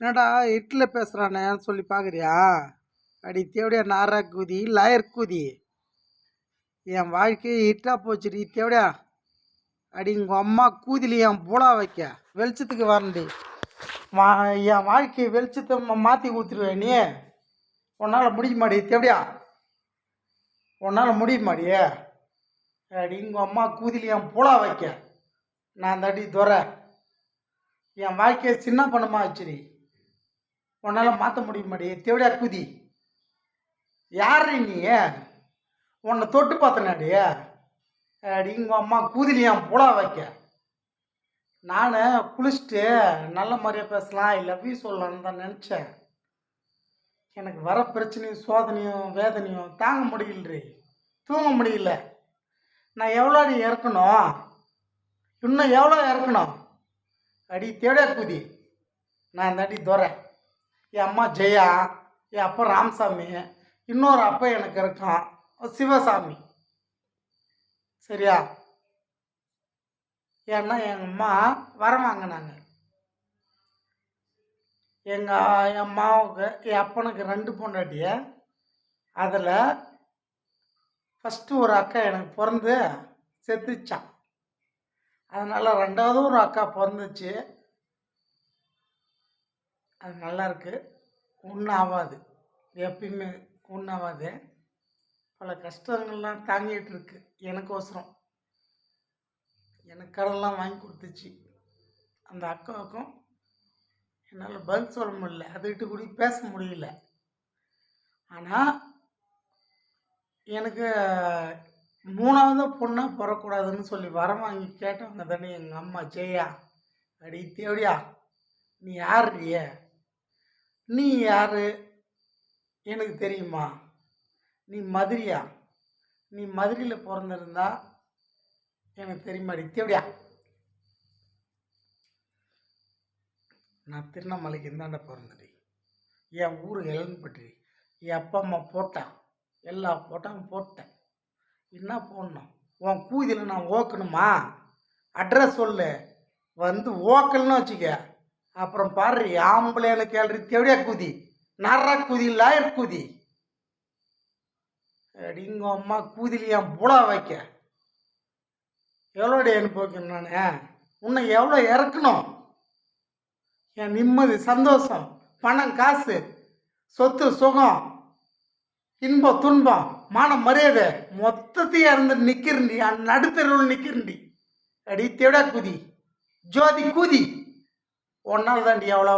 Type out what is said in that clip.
என்னடா இட்லில் பேசுகிறானேன்னு சொல்லி பார்க்குறியா? அடி தேவடியா நாரா கூதி லாயர் கூதி, என் வாழ்க்கையை இட்டா போச்சுடி தேவடியா. அடி உங்கள் அம்மா கூதியில் என் பூலா வைக்க வெளிச்சத்துக்கு வரண்டி. என் வாழ்க்கையை வெளிச்சத்தை மாற்றி கொடுத்துருவேன் நீ. உன்னால் முடியுமாடி தேவடியா? உன்னால் முடியுமாடி? அடி உங்கள் அம்மா கூதியில் என் பூலா வைக்க நான் தடி துறை என் வாழ்க்கையை சின்ன பண்ணமா வச்சுடி. உன்னால் மாற்ற முடியுமாடி தேவடியா கூதி? யார் நீ? உன்னை தொட்டு பார்த்தனாடி அடி உங்கள் அம்மா கூதிலியான் புலா வைக்க. நான் குளிச்சுட்டு நல்ல மாதிரியாக பேசலாம், இல்லை லவ் யூ சொல்லலான்னு தான் நினச்சேன். எனக்கு வர பிரச்சனையும் சோதனையும் வேதனையும் தாங்க முடியலரி, தூங்க முடியல. நான் எவ்வளோ அடி இறக்கணும்? இன்னும் எவ்வளோ இறக்கணும்? அடி தேட கூதி நான் இந்த அடி துறை. என் அம்மா ஜெயா, என் அப்பா ராமசாமி, இன்னொரு அப்பா எனக்கு இருக்கான் சிவசாமி. சரியா? ஏன்னா எங்கள் அம்மா வரம் வாங்கினாங்க. என் அம்மாவுக்கு என் அப்பனுக்கு 2 பொண்டாட்டிய. அதில் ஃபஸ்ட்டு ஒரு அக்கா எனக்கு பிறந்து செத்துச்சான். அதனால் 2வது ஒரு அக்கா பிறந்துச்சு. அது நல்லா இருக்குது, ஒன்றும் ஆகாது, எப்பயுமே ஒன்றும் ஆகாது. பல கஷ்டங்கள்லாம் தாங்கிட்டு இருக்கு எனக்கோசரம். எனக்கு கடன்லாம் வாங்கி கொடுத்துச்சு. அந்த அக்காவுக்கும் என்னால் பதில் சொல்ல முடியல, அதுக்கிட்ட கூட பேச முடியல. ஆனால் எனக்கு 3வது பொண்ணாக பிறக்கூடாதுன்னு சொல்லி வரம் வாங்கி கேட்டவங்க தானே எங்கள் அம்மா ஜெயா. அடி தேவடியா, நீ யாருடைய? நீ யார் எனக்கு தெரியுமா? நீ மதுரையா? நீ மதுரையில் பிறந்திருந்தா எனக்கு தெரியுமாடி தேவடியா? நான் திருவண்ணாமலைக்கு இருந்தாண்ட பிறந்தடி. என் ஊர் எலன்பட்டி. என் அப்பா அம்மா போட்டான், எல்லா போட்டாலும் போட்டேன். என்ன போடணும்? உன் கூதியில் நான் ஓக்கணுமா? அட்ரஸ் சொல்லு, வந்து ஓக்கல்னு வச்சுக்க. அப்புறம் பாரு ஆம்பளையான கேள்வி தேவடியா கூதி, நர்றா கூதி, லாயர் கூதி. அடிங்க அம்மா கூதியில் என் புலா வைக்க எவ்வளோடி அனுபவிக்கணும்? நான் உன்னை எவ்வளோ இறக்கணும்? என் நிம்மதி, சந்தோஷம், பணம், காசு, சொத்து, சுகம், இன்பம், துன்பம், மானம், மரியாதை மொத்தத்தையும் இறந்து நிற்கிறண்டி. நடுத்தருவில் நிற்கிறண்டி. அடி தேவடா கூதி, ஜோதி கூதி. ஒன்னால் தாண்டி எவ்வளோ